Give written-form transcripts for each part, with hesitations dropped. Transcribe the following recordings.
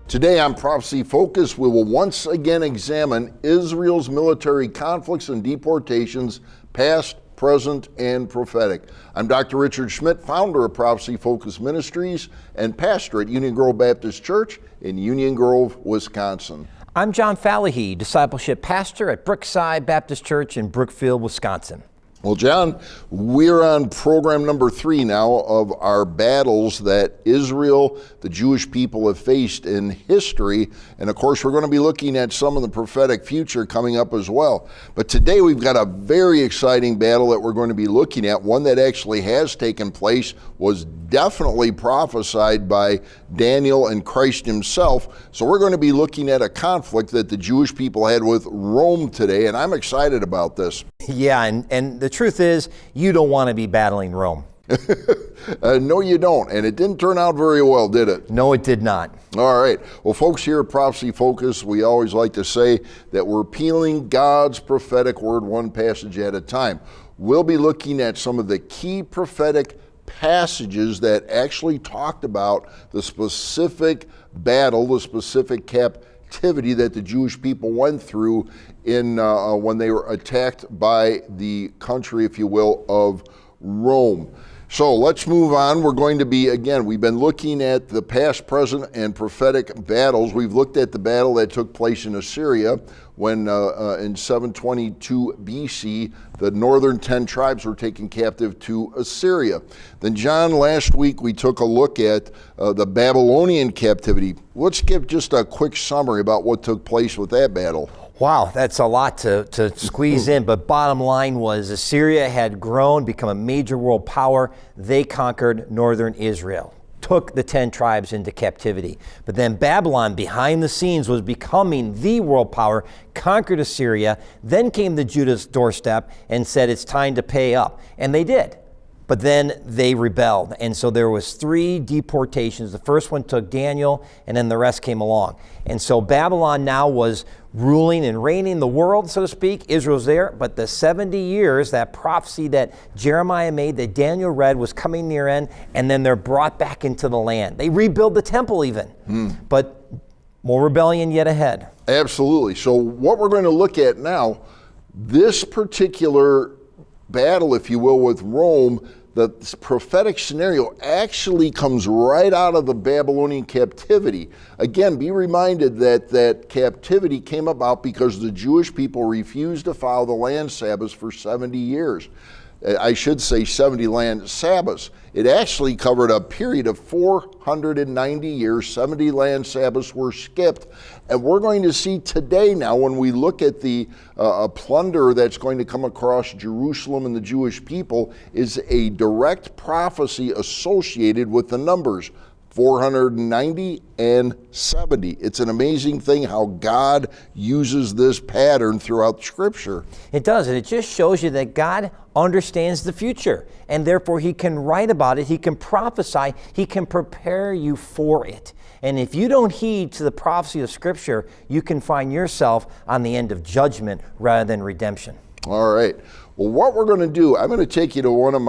Today on Prophecy Focus, we will once again examine Israel's military conflicts and deportations, past, present, and prophetic. I'm Dr. Richard Schmidt, founder of Prophecy Focus Ministries and pastor at Union Grove Baptist Church in Union Grove, Wisconsin. I'm John Fallahy, discipleship pastor at Brookside Baptist Church in Brookfield, Wisconsin. Well, John, we're on program number 3 now of our battles that Israel, the Jewish people, have faced in history. And of course, we're going to be looking at some of the prophetic future coming up as well. But today we've got a very exciting battle that we're going to be looking at, one that actually has taken place, was definitely prophesied by Daniel and Christ himself. So we're going to be looking at a conflict that the Jewish people had with Rome today, and I'm excited about this. Yeah, and the truth is, you don't want to be battling Rome. No, you don't. And it didn't turn out very well, did it? No, it did not. All right. Well, folks, here at Prophecy Focus, we always like to say that we're peeling God's prophetic word one passage at a time. We'll be looking at some of the key prophetic passages that actually talked about the specific battle, the specific captivity that the Jewish people went through in when they were attacked by the country, if you will, of Rome. So let's move on. We're going to be, again, we've been looking at the past, present, and prophetic battles. We've looked at the battle that took place in Assyria when in 722 BC, the northern 10 tribes were taken captive to Assyria. Then, John, last week we took a look at the Babylonian captivity. Let's give just a quick summary about what took place with that battle. Wow, that's a lot to squeeze in, but bottom line was Assyria had grown, become a major world power. They conquered northern Israel, took the 10 tribes into captivity. But then Babylon, behind the scenes, was becoming the world power, conquered Assyria, then came to Judah's doorstep and said it's time to pay up. And they did. But then they rebelled, and so there was 3 deportations. The first one took Daniel, and then the rest came along. And so Babylon now was ruling and reigning the world, so to speak. Israel's there, but the 70 years, that prophecy that Jeremiah made, that Daniel read, was coming near end, and then they're brought back into the land. They rebuild the temple even, but more rebellion yet ahead. Absolutely. So what we're going to look at now, this particular battle, if you will, with Rome, the prophetic scenario actually comes right out of the Babylonian captivity. Again, be reminded that that captivity came about because the Jewish people refused to follow the land Sabbaths for 70 years. I should say 70 land Sabbaths. It actually covered a period of 490 years. 70 land Sabbaths were skipped. And we're going to see today now, when we look at the plunder that's going to come across Jerusalem and the Jewish people, is a direct prophecy associated with the numbers 490 and 70. It's an amazing thing how God uses this pattern throughout Scripture. It does, and it just shows you that God understands the future, and therefore He can write about it, He can prophesy, He can prepare you for it. And if you don't heed to the prophecy of Scripture, you can find yourself on the end of judgment rather than redemption. All right. Well, what we're going to do, I'm going to take you to one of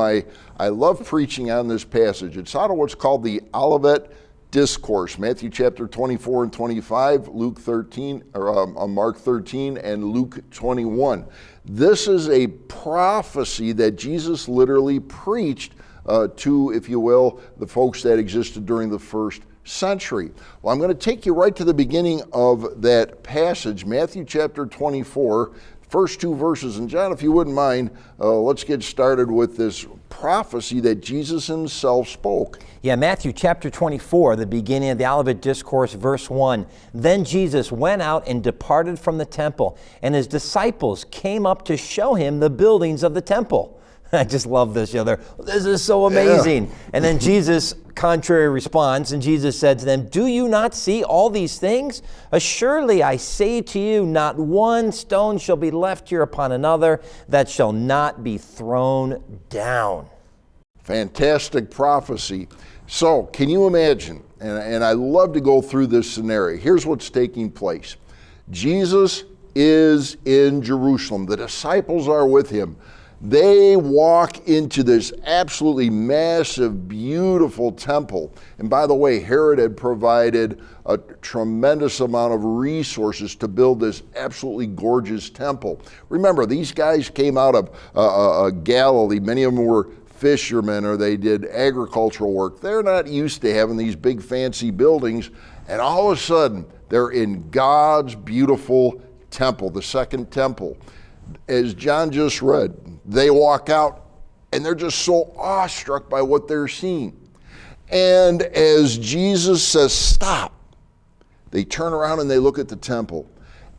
I love preaching on this passage. It's out of what's called the Olivet Discourse, Matthew chapter 24 and 25, Luke 13, or Mark 13, and Luke 21. This is a prophecy that Jesus literally preached to, if you will, the folks that existed during the first century. Well, I'm going to take you right to the beginning of that passage, Matthew chapter 24, first 2 verses. And John, if you wouldn't mind, let's get started with this prophecy that Jesus himself spoke. Yeah, Matthew chapter 24, the beginning of the Olivet Discourse, verse 1. Then Jesus went out and departed from the temple, and his disciples came up to show him the buildings of the temple. I just love this. This is so amazing. Yeah. And then Jesus, contrary response, and Jesus said to them, do you not see all these things? Assuredly, I say to you, not one stone shall be left here upon another that shall not be thrown down. Fantastic prophecy. So, can you imagine, and I love to go through this scenario. Here's what's taking place. Jesus is in Jerusalem. The disciples are with him. They walk into this absolutely massive, beautiful temple. And by the way, Herod had provided a tremendous amount of resources to build this absolutely gorgeous temple. Remember, these guys came out of Galilee. Many of them were fishermen, or they did agricultural work. They're not used to having these big fancy buildings. And all of a sudden, they're in God's beautiful temple, the second temple. As John just read, they walk out and they're just so awestruck by what they're seeing. And as Jesus says, stop, they turn around and they look at the temple,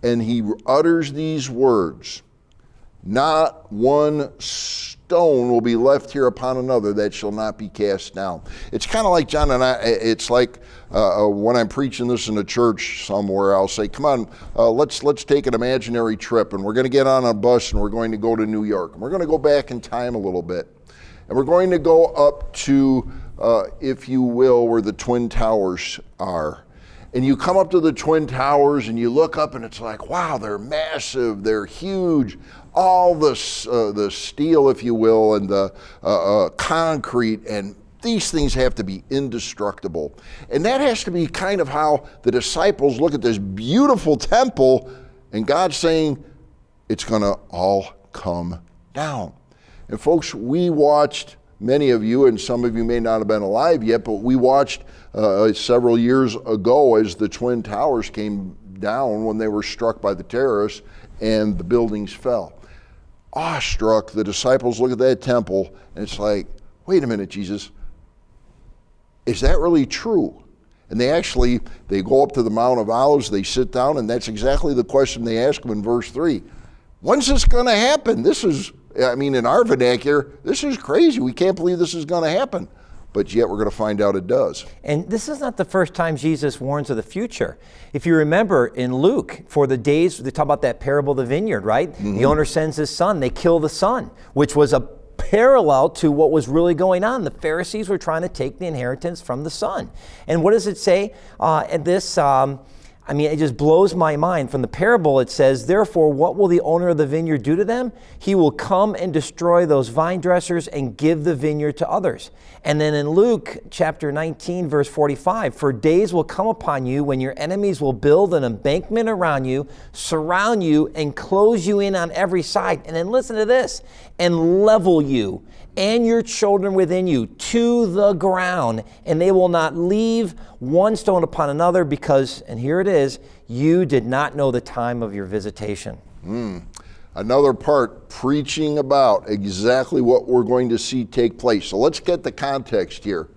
and he utters these words, not one stone will be left here upon another that shall not be cast down. It's kind of like John and I, it's like when I'm preaching this in a church somewhere, I'll say, come on, let's take an imaginary trip, and we're going to get on a bus and we're going to go to New York. And we're going to go back in time a little bit. And we're going to go up to, if you will, where the Twin Towers are. And you come up to the Twin Towers and you look up and it's like, wow, they're massive, they're huge. All the steel, if you will, and the concrete, and these things have to be indestructible. And that has to be kind of how the disciples look at this beautiful temple, and God's saying, it's going to all come down. And folks, we watched, many of you, and some of you may not have been alive yet, but we watched several years ago as the Twin Towers came down when they were struck by the terrorists and the buildings fell. Awestruck, the disciples look at that temple and it's like, wait a minute, Jesus, is that really true? And they go up to the Mount of Olives, they sit down, and that's exactly the question they ask him in verse 3. When's this going to happen? This is, in our vernacular, this is crazy. We can't believe this is going to happen. But yet we're going to find out it does. And this is not the first time Jesus warns of the future. If you remember in Luke, for the days, they talk about that parable of the vineyard, right? Mm-hmm. The owner sends his son, they kill the son, which was a parallel to what was really going on. The Pharisees were trying to take the inheritance from the son. And what does it say at this? It just blows my mind. From the parable, it says, therefore, what will the owner of the vineyard do to them? He will come and destroy those vine dressers and give the vineyard to others. And then in Luke chapter 19, verse 45, for days will come upon you when your enemies will build an embankment around you, surround you, and close you in on every side. And then listen to this, and level you and your children within you to the ground, and they will not leave one stone upon another, because, and here it is, you did not know the time of your visitation. Another part preaching about exactly what we're going to see take place. So let's get the context here.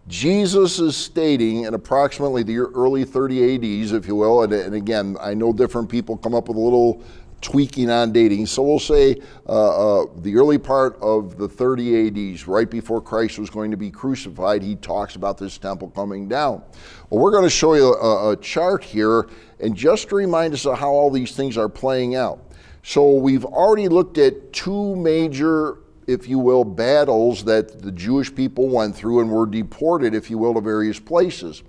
Jesus is stating in approximately the early 30 ADs, if you will, and again, I know different people come up with a little tweaking on dating. So we'll say the early part of the 30 ADs, right before Christ was going to be crucified, he talks about this temple coming down. Well, we're going to show you a chart here, and just to remind us of how all these things are playing out. So we've already looked at two major, if you will, battles that the Jewish people went through and were deported, if you will, to various places.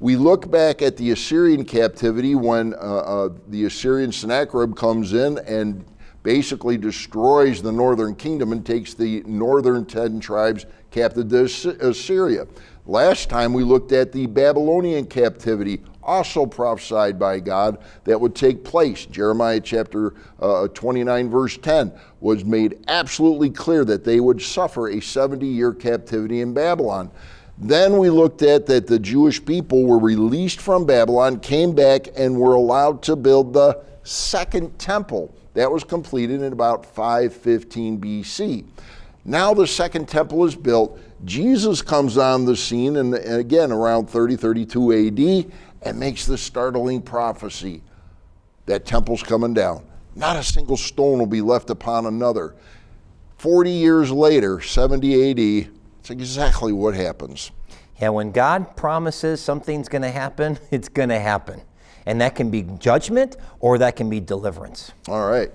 We look back at the Assyrian captivity when the Assyrian Sennacherib comes in and basically destroys the northern kingdom and takes the northern 10 tribes captive to Assyria. Last time we looked at the Babylonian captivity, also prophesied by God, that would take place. Jeremiah chapter 29 verse 10 was made absolutely clear that they would suffer a 70-year captivity in Babylon. Then we looked at that the Jewish people were released from Babylon, came back, and were allowed to build the second temple. That was completed in about 515 BC. Now the second temple is built. Jesus comes on the scene, and again around 32 AD, and makes the startling prophecy that temple's coming down. Not a single stone will be left upon another. 40 years later, 70 AD, it's exactly what happens. Yeah, when God promises something's going to happen, it's going to happen. And that can be judgment or that can be deliverance. All right.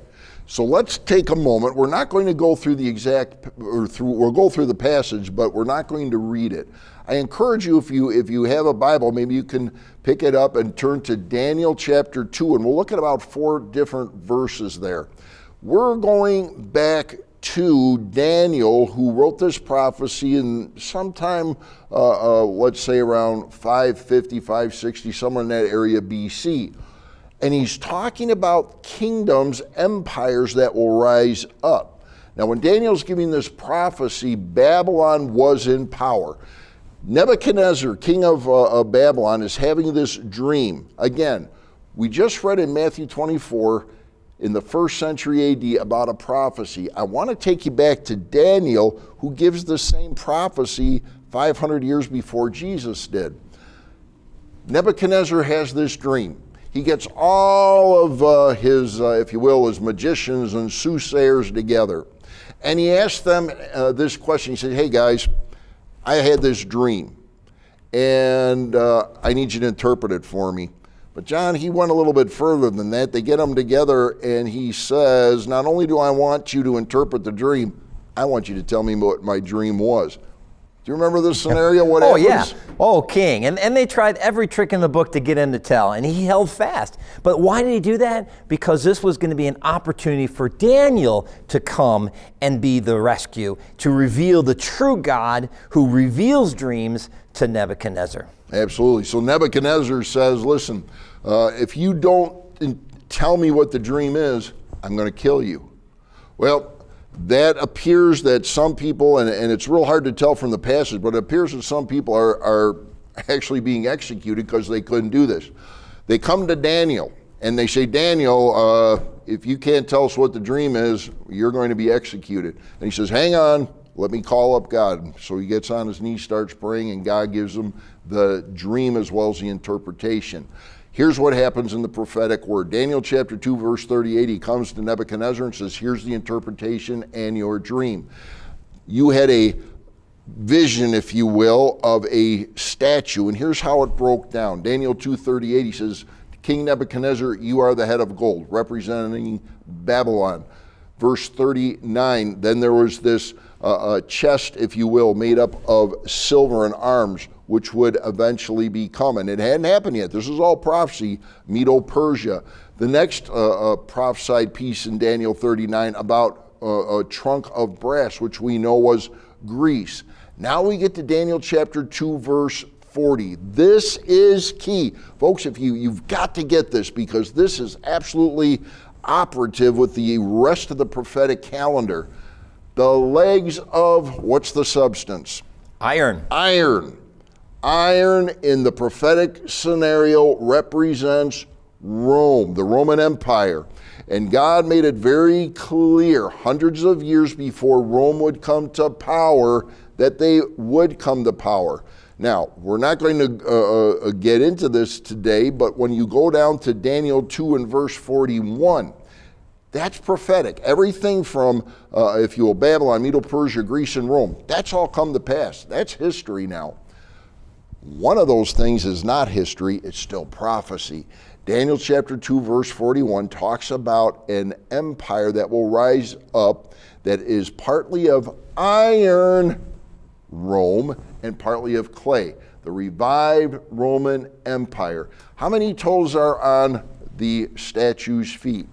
So let's take a moment. We're not going to go through we'll go through the passage, but we're not going to read it. I encourage you, if you have a Bible, maybe you can pick it up and turn to Daniel chapter 2, and we'll look at about 4 different verses there. We're going back to Daniel, who wrote this prophecy in sometime, let's say around 550, 560, somewhere in that area BC. And he's talking about kingdoms, empires that will rise up. Now, when Daniel's giving this prophecy, Babylon was in power. Nebuchadnezzar, king of Babylon, is having this dream. Again, we just read in Matthew 24 in the 1st century AD about a prophecy. I want to take you back to Daniel, who gives the same prophecy 500 years before Jesus did. Nebuchadnezzar has this dream. He gets all of his, if you will, his magicians and soothsayers together. And he asks them this question. He said, hey guys, I had this dream, and I need you to interpret it for me. But John, he went a little bit further than that. They get them together, and he says, not only do I want you to interpret the dream, I want you to tell me what my dream was. Do you remember this scenario? What happens? Yeah. Oh, king. And they tried every trick in the book to get him to tell, and he held fast. But why did he do that? Because this was going to be an opportunity for Daniel to come and be the rescue, to reveal the true God who reveals dreams to Nebuchadnezzar. Absolutely. So Nebuchadnezzar says, listen, if you don't tell me what the dream is, I'm going to kill you. Well, that appears that some people, and it's real hard to tell from the passage, but it appears that some people are actually being executed because they couldn't do this. They come to Daniel and they say, Daniel, if you can't tell us what the dream is, you're going to be executed. And he says, hang on, let me call up God. So he gets on his knees, starts praying, and God gives him the dream as well as the interpretation. Here's what happens in the prophetic word. Daniel chapter 2, verse 38, he comes to Nebuchadnezzar and says, here's the interpretation and your dream. You had a vision, if you will, of a statue, and here's how it broke down. Daniel 2:38, he says, King Nebuchadnezzar, you are the head of gold, representing Babylon. Verse 39, then there was this chest, if you will, made up of silver and arms, which would eventually be coming. It hadn't happened yet. This is all prophecy, Medo-Persia. The next prophesied piece in Daniel 39 about a trunk of brass, which we know was Greece. Now we get to Daniel chapter 2, verse 40. This is key. Folks, if you've got to get this, because this is absolutely operative with the rest of the prophetic calendar. The legs of, what's the substance? Iron. Iron. Iron in the prophetic scenario represents Rome, the Roman Empire. And God made it very clear, hundreds of years before Rome would come to power, that they would come to power. Now, we're not going to get into this today, but when you go down to Daniel 2 and verse 41, that's prophetic. Everything from, if you will, Babylon, Medo-Persia, Greece, and Rome, that's all come to pass. That's history now. One of those things is not history, it's still prophecy. Daniel chapter 2, verse 41 talks about an empire that will rise up that is partly of iron, Rome, and partly of clay. The revived Roman Empire. How many toes are on the statue's feet?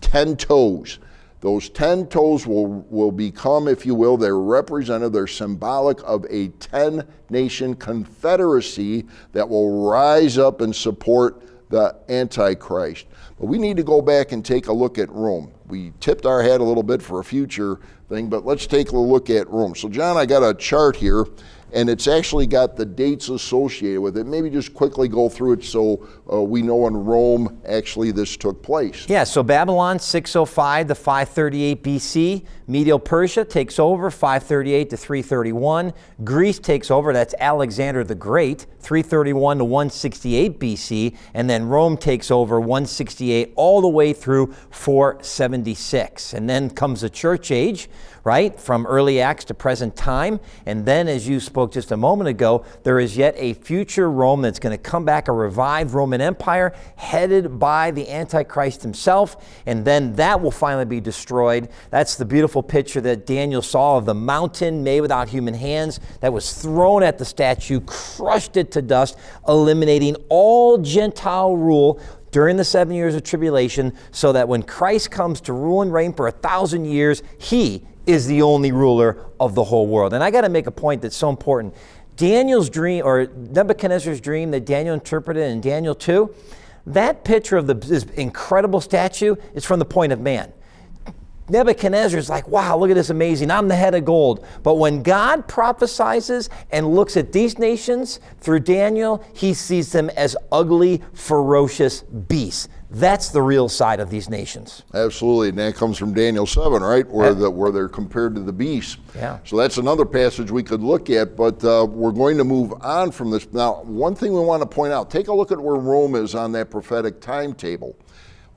10 toes. Those 10 toes will become, if you will, they're representative, they're symbolic of a 10-nation confederacy that will rise up and support the Antichrist. But we need to go back and take a look at Rome. We tipped our hat a little bit for a future thing, but let's take a look at Rome. So John, I got a chart here, and it's actually got the dates associated with it. Maybe just quickly go through it so we know in Rome actually this took place. Yeah, so Babylon 605 to 538 BC. Medo-Persia takes over 538 to 331. Greece takes over, that's Alexander the Great, 331 to 168 BC. And then Rome takes over 168 all the way through 476. And then comes the church age, right, from early Acts to present time. And then, as you spoke just a moment ago, there is yet a future Rome that's going to come back, a revived Roman Empire headed by the Antichrist himself. And then that will finally be destroyed. That's the beautiful picture that Daniel saw of the mountain made without human hands that was thrown at the statue, crushed it to dust, eliminating all Gentile rule during the 7 years of tribulation, so that when Christ comes to rule and reign for 1,000 years, he is the only ruler of the whole world. And I got to make a point that's so important. Daniel's dream, or Nebuchadnezzar's dream that Daniel interpreted in Daniel 2, that picture of this incredible statue is from the point of man. Nebuchadnezzar is like, wow, look at this amazing, I'm the head of gold. But when God prophesies and looks at these nations through Daniel, he sees them as ugly, ferocious beasts. That's the real side of these nations. Absolutely, and that comes from Daniel 7, right? Where they're compared to the beasts. Yeah. So that's another passage we could look at, but we're going to move on from this. Now, one thing we want to point out, take a look at where Rome is on that prophetic timetable.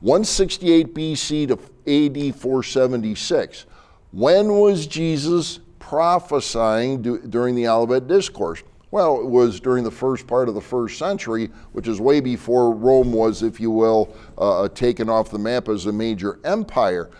168 BC to AD 476. When was Jesus prophesying during the Olivet Discourse? Well, it was during the first part of the first century, which is way before Rome was, if you will, taken off the map as a major empire.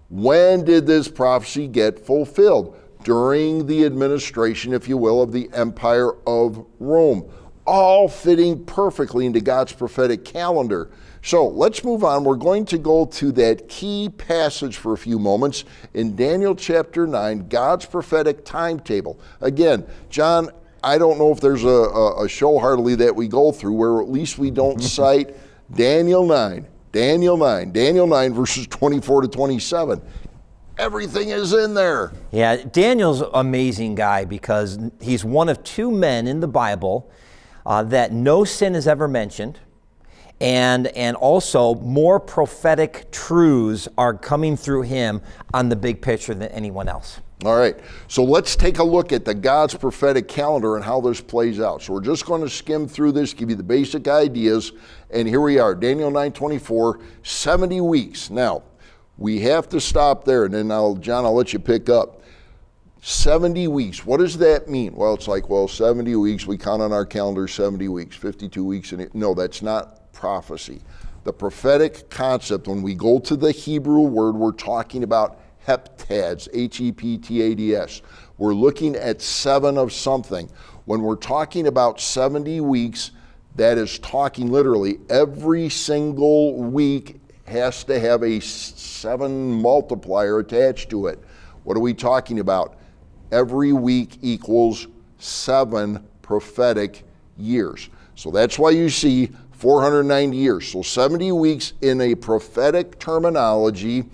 When did this prophecy get fulfilled? During the administration, if you will, of the Empire of Rome, all fitting perfectly into God's prophetic calendar. So let's move on. We're going to go to that key passage for a few moments in Daniel chapter 9, God's prophetic timetable. Again, John, I don't know if there's a show hardly that we go through where at least we don't cite Daniel 9 verses 24 to 27. Everything is in there. Yeah, Daniel's an amazing guy because he's one of two men in the Bible that no sin is ever mentioned. And also more prophetic truths are coming through him on the big picture than anyone else. All right, so let's take a look at the God's prophetic calendar and how this plays out. So we're just going to skim through this, give you the basic ideas, and here we are, Daniel 9:24, 70 weeks. Now, we have to stop there, and then John, I'll let you pick up. 70 weeks, what does that mean? Well, it's like, 70 weeks, we count on our calendar 70 weeks, 52 weeks, no, that's not prophecy. The prophetic concept, when we go to the Hebrew word, we're talking about heptads, Heptads. We're looking at 7 of something. When we're talking about 70 weeks, that is talking literally every single week has to have a 7 multiplier attached to it. What are we talking about? Every week equals 7 prophetic years. So that's why you see 490 years. So 70 weeks in a prophetic terminology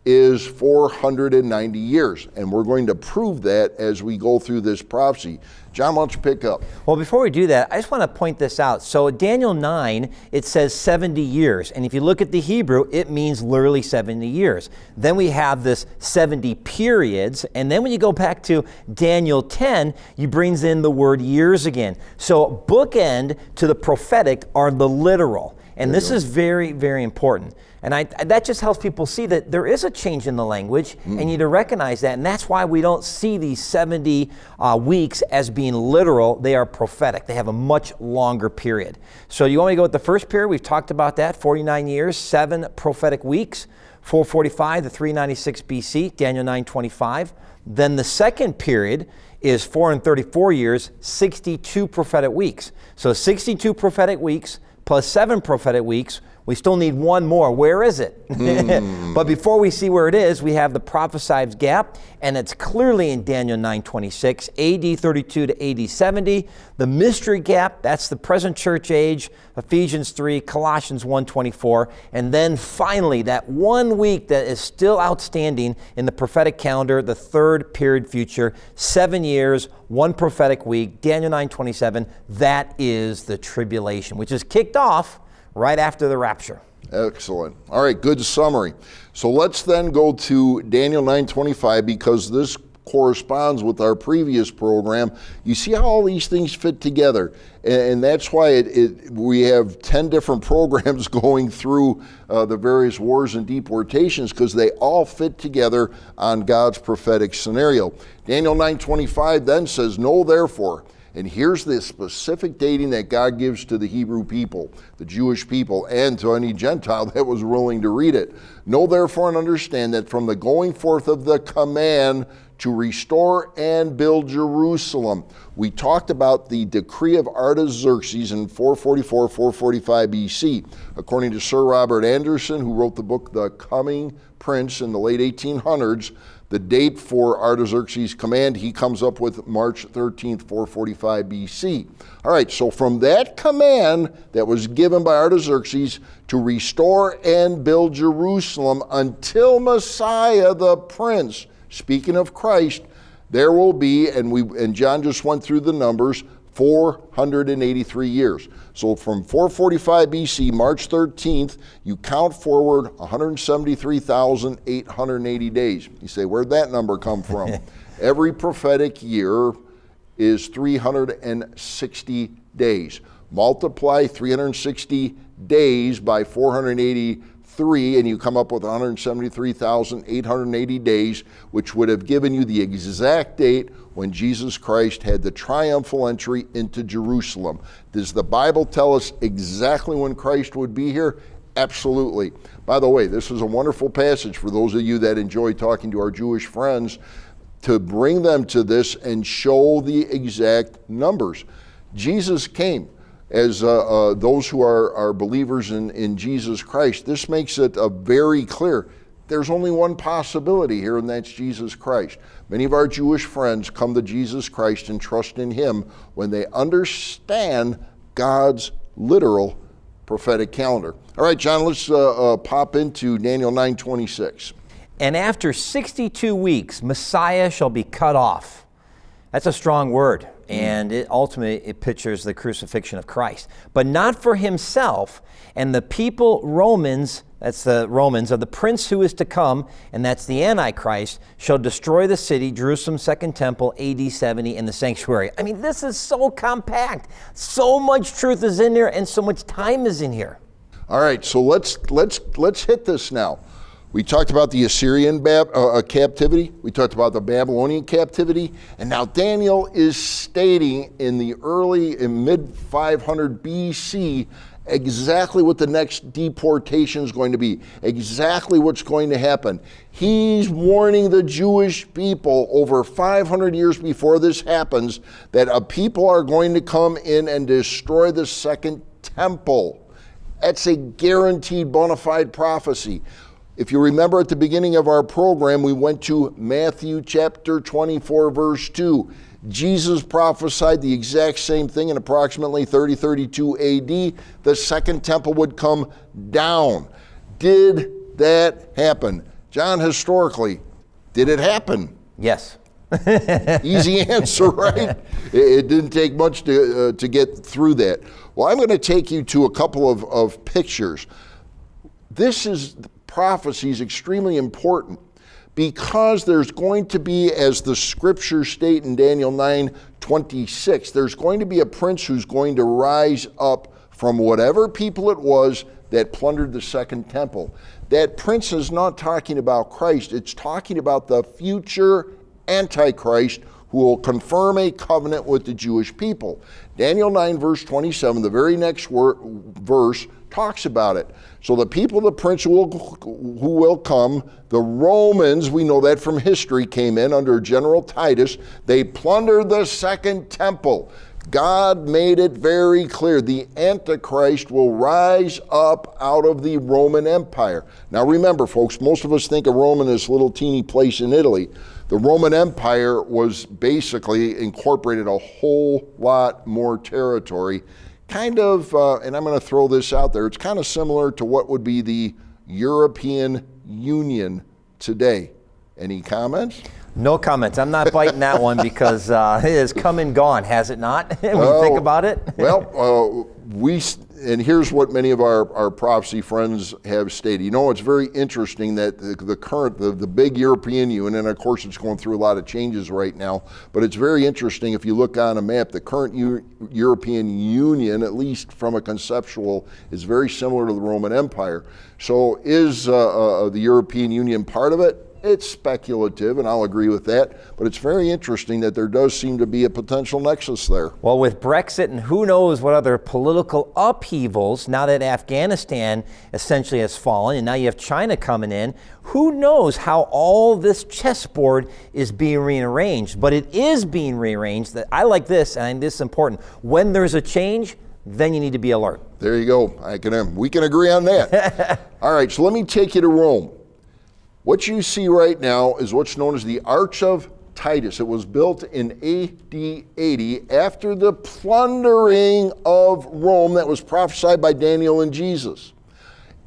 is 490 years. And we're going to prove that as we go through this prophecy. John, why don't you pick up? Well, before we do that, I just want to point this out. So Daniel 9, it says 70 years. And if you look at the Hebrew, it means literally 70 years. Then we have this 70 periods. And then when you go back to Daniel 10, you brings in the word years again. So bookend to the prophetic are the literal. And this is very, very important. And that just helps people see that there is a change in the language, and you need to recognize that. And that's why we don't see these 70 weeks as being literal. They are prophetic. They have a much longer period. So you want me to go with the first period? We've talked about that, 49 years, 7 prophetic weeks, 445 to 396 BC, Daniel 9:25. Then the second period is 434 years, 62 prophetic weeks. So 62 prophetic weeks plus 7 prophetic weeks. We still need one more. Where is it? But before we see where it is, we have the prophesied gap, and it's clearly in Daniel 9:26, AD 32 to AD 70. The mystery gap, that's the present church age, Ephesians 3, Colossians 1:24. And then finally, that 1 week that is still outstanding in the prophetic calendar, the third period future, 7 years, 1 prophetic week, Daniel 9:27. That is the tribulation, which is kicked off right after the rapture. Excellent. All right, good summary. So let's then go to Daniel 9:25 because this corresponds with our previous program. You see how all these things fit together, and that's why we have 10 different programs going through the various wars and deportations, because they all fit together on God's prophetic scenario. Daniel 9:25 then says, "Know therefore," and here's the specific dating that God gives to the Hebrew people, the Jewish people, and to any Gentile that was willing to read it. "Know therefore and understand that from the going forth of the command to restore and build Jerusalem." We talked about the decree of Artaxerxes in 444, 445 BC. According to Sir Robert Anderson, who wrote the book The Coming Prince in the late 1800s, The date for Artaxerxes' command, he comes up with March 13th, 445 BC. All right, so from that command that was given by Artaxerxes to restore and build Jerusalem until Messiah the Prince, speaking of Christ, there will be, and John just went through the numbers, 483 years. So from 445 BC, March 13th, you count forward 173,880 days. You say, where'd that number come from? Every prophetic year is 360 days. Multiply 360 days by 483, and you come up with 173,880 days, which would have given you the exact date when Jesus Christ had the triumphal entry into Jerusalem. Does the Bible tell us exactly when Christ would be here? Absolutely. By the way, this is a wonderful passage for those of you that enjoy talking to our Jewish friends, to bring them to this and show the exact numbers. Jesus came as those who are believers in Jesus Christ. This makes it very clear. There's only one possibility here, and that's Jesus Christ. Many of our Jewish friends come to Jesus Christ and trust in him when they understand God's literal prophetic calendar. All right, John, let's pop into Daniel 9:26. And after 62 weeks, Messiah shall be cut off. That's a strong word, and ultimately it pictures the crucifixion of Christ. But not for himself, and the people Romans, that's the Romans, of the prince who is to come, and that's the Antichrist, shall destroy the city, Jerusalem, second temple, AD 70, and the sanctuary. I mean, this is so compact. So much truth is in there, and so much time is in here. All right, so let's hit this now. We talked about the Assyrian captivity. We talked about the Babylonian captivity. And now Daniel is stating in mid-500 BC exactly what the next deportation is going to be, exactly what's going to happen. He's warning the Jewish people over 500 years before this happens that a people are going to come in and destroy the second temple. That's a guaranteed bona fide prophecy. If you remember at the beginning of our program, we went to Matthew chapter 24, verse 2. Jesus prophesied the exact same thing in approximately 3032 AD. The second temple would come down. Did that happen? John, historically, did it happen? Yes. Easy answer, right? It didn't take much to get through that. Well, I'm going to take you to a couple of pictures. Prophecy is extremely important because there's going to be, as the scriptures state in Daniel 9:26, there's going to be a prince who's going to rise up from whatever people it was that plundered the second temple. That prince is not talking about Christ, it's talking about the future Antichrist who will confirm a covenant with the Jewish people. Daniel 9 verse 27, the very next verse, talks about it. So the people, the prince who will come, the Romans, we know that from history, came in under General Titus. They plundered the second temple. God made it very clear the Antichrist will rise up out of the Roman Empire. Now remember, folks, most of us think of Rome in this little teeny place in Italy. The Roman Empire was basically incorporated a whole lot more territory. Kind of, and I'm going to throw this out there, it's kind of similar to what would be the European Union today. Any comments? No comments. I'm not biting that one because it has come and gone, has it not? When you think about it. Well, and here's what many of our prophecy friends have stated. You know, it's very interesting that the big European Union, and of course it's going through a lot of changes right now, but it's very interesting if you look on a map, the current European Union, at least from a conceptual, is very similar to the Roman Empire. So is the European Union part of it? It's speculative, and I'll agree with that, but it's very interesting that there does seem to be a potential nexus there. Well, with Brexit and who knows what other political upheavals, now that Afghanistan essentially has fallen, and now you have China coming in, who knows how all this chessboard is being rearranged, but it is being rearranged. I like this, and this is important. When there's a change, then you need to be alert. There you go. We can agree on that. All right, so let me take you to Rome. What you see right now is what's known as the Arch of Titus. It was built in AD 80 after the plundering of Rome that was prophesied by Daniel and Jesus.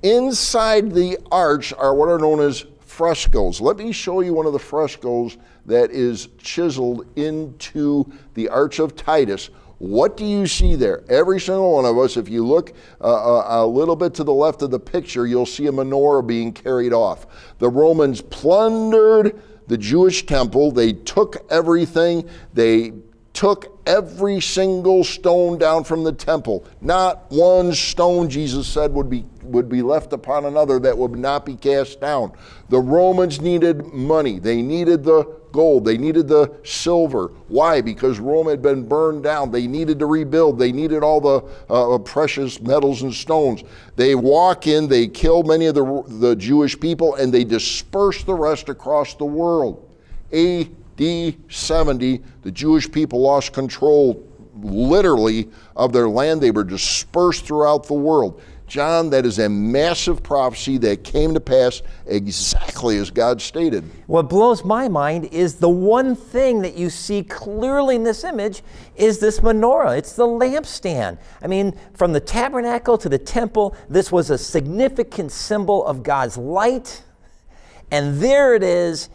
Inside the arch are what are known as frescoes. Let me show you one of the frescoes that is chiseled into the Arch of Titus. What do you see there? Every single one of us, if you look a little bit to the left of the picture, you'll see a menorah being carried off. The Romans plundered the Jewish temple. They took everything. They took every single stone down from the temple. Not one stone, Jesus said, would be left upon another that would not be cast down. The Romans needed money. They needed the gold. They needed the silver. Why? Because Rome had been burned down. They needed to rebuild. They needed all the precious metals and stones. They walk in, they kill many of the Jewish people, and they disperse the rest across the world. AD 70, the Jewish people lost control, literally, of their land. They were dispersed throughout the world. John, that is a massive prophecy that came to pass exactly as God stated. What blows my mind is the one thing that you see clearly in this image is this menorah. It's the lampstand. I mean, from the tabernacle to the temple, this was a significant symbol of God's light. And there it is,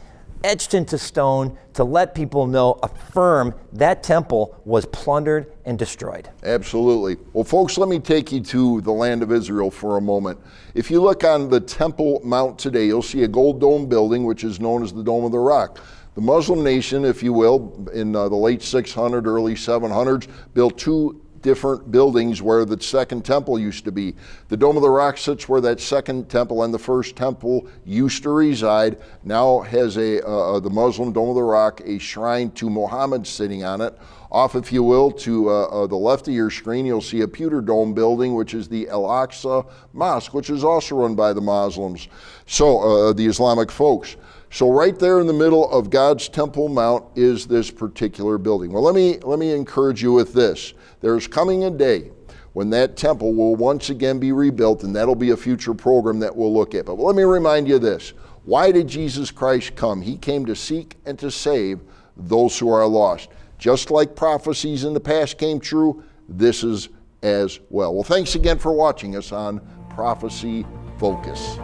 etched into stone to let people know, affirm that temple was plundered and destroyed. Absolutely. Well, folks, let me take you to the land of Israel for a moment. If you look on the Temple Mount today, you'll see a gold dome building, which is known as the Dome of the Rock. The Muslim nation, if you will, in the late 600s, early 700s, built two different buildings where the second temple used to be. The Dome of the Rock sits where that second temple and the first temple used to reside. Now has the Muslim Dome of the Rock, a shrine to Muhammad sitting on it. Off, if you will, to the left of your screen, you'll see a pewter dome building, which is the Al-Aqsa Mosque, which is also run by the Muslims, so the Islamic folks. So right there in the middle of God's Temple Mount is this particular building. Well, let me encourage you with this. There's coming a day when that temple will once again be rebuilt, and that'll be a future program that we'll look at. But let me remind you this. Why did Jesus Christ come? He came to seek and to save those who are lost. Just like prophecies in the past came true, this is as well. Well, thanks again for watching us on Prophecy Focus.